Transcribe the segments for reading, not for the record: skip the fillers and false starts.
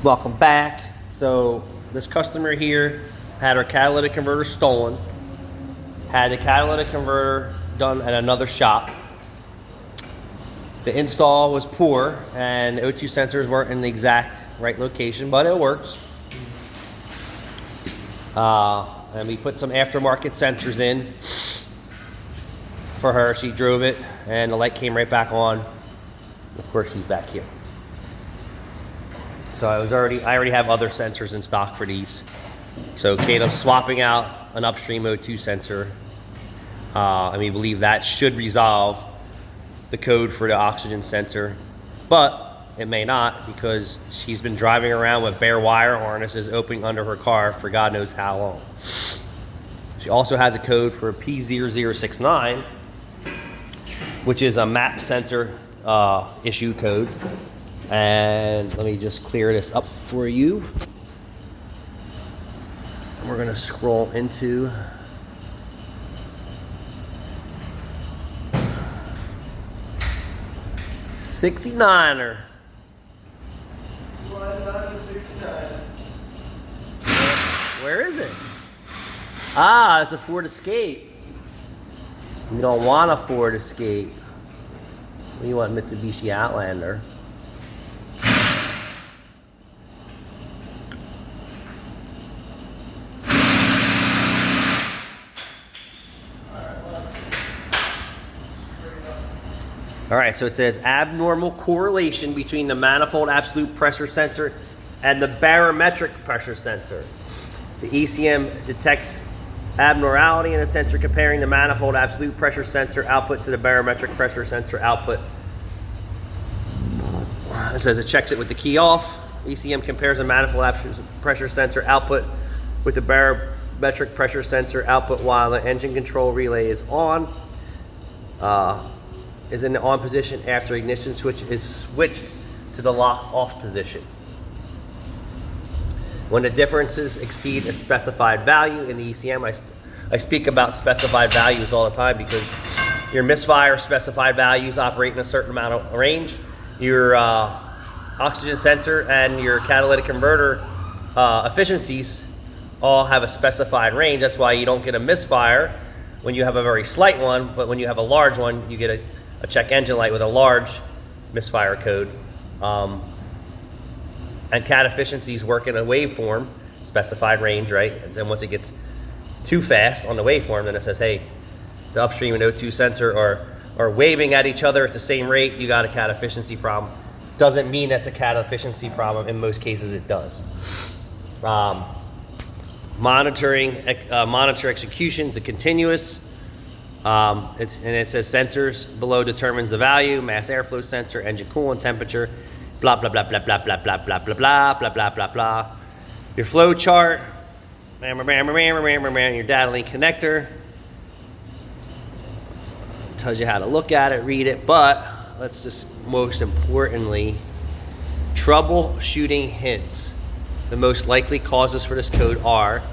Welcome back. So this customer here had her catalytic converter stolen, had the catalytic converter done at another shop. The install was poor and the O2 sensors weren't in the exact right location, but it works. And we put some aftermarket sensors in for her. She drove it and the light came right back on. Of course, she's back here. So I already have other sensors in stock for these. So Caleb's swapping out an upstream O2 sensor. And we believe that should resolve the code for the oxygen sensor, but it may not, because she's been driving around with bare wire harnesses opening under her car for God knows how long. She also has a code for P0069, which is a map sensor issue code. And let me just clear this up for you. We're gonna scroll into '69er. 1969. Where is it? Ah, it's a Ford Escape. You don't want a Ford Escape. You want Mitsubishi Outlander. All right, so it says abnormal correlation between the manifold absolute pressure sensor and the barometric pressure sensor. The ECM detects abnormality in a sensor comparing the manifold absolute pressure sensor output to the barometric pressure sensor output. It says it checks it with the key off. ECM compares the manifold absolute pressure sensor output with the barometric pressure sensor output while the engine control relay is on. Is in the on position after ignition switch is switched to the lock off position. When the differences exceed a specified value in the ECM, I speak about specified values all the time because your misfire specified values operate in a certain amount of range. Your oxygen sensor and your catalytic converter efficiencies all have a specified range. That's why you don't get a misfire when you have a very slight one, but when you have a large one, you get a check engine light with a large misfire code. And cat efficiencies work in a waveform, specified range, right? And then once it gets too fast on the waveform, then it says, hey, the upstream and O2 sensor are waving at each other at the same rate, you got a cat efficiency problem. Doesn't mean that's a cat efficiency problem. In most cases, it does. Monitor executions, a continuous. And it says sensors below determines the value, mass airflow sensor, engine coolant temperature, blah, blah, blah, blah, blah, blah, blah, blah, blah, blah, blah, blah, blah, blah. Your flow chart, your data link connector, tells you how to look at it, read it, but let's just most importantly, troubleshooting hints. The most likely causes for this code are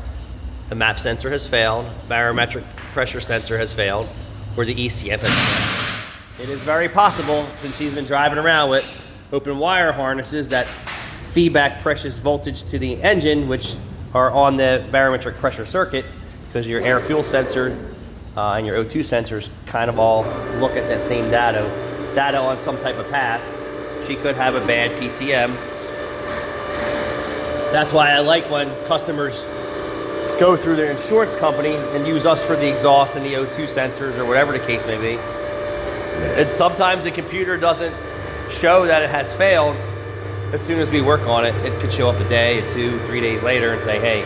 the map sensor has failed, barometric pressure sensor has failed, or the ECM has failed. It is very possible, since she's been driving around with open wire harnesses, that feedback pressures voltage to the engine, which are on the barometric pressure circuit, because your air fuel sensor and your O2 sensors kind of all look at that same data on some type of path. She could have a bad PCM. That's why I like when customers go through their insurance company and use us for the exhaust and the O2 sensors or whatever the case may be. And sometimes the computer doesn't show that it has failed. As soon as we work on it, it could show up a day, 2, 3 days later and say, hey,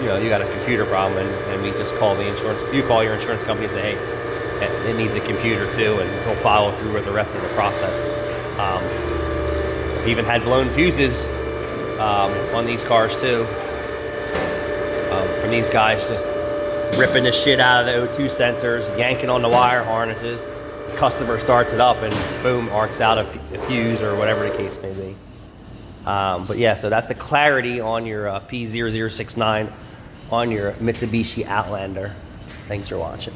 you got a computer problem, and we just call the insurance, you call your insurance company and say, hey, it needs a computer too, and we'll follow through with the rest of the process. I've even had blown fuses on these cars too. From these guys just ripping the shit out of the O2 sensors, yanking on the wire harnesses. The customer starts it up and boom, arcs out a fuse or whatever the case may be. But yeah, so that's the clarity on your P0069 on your Mitsubishi Outlander. Thanks for watching.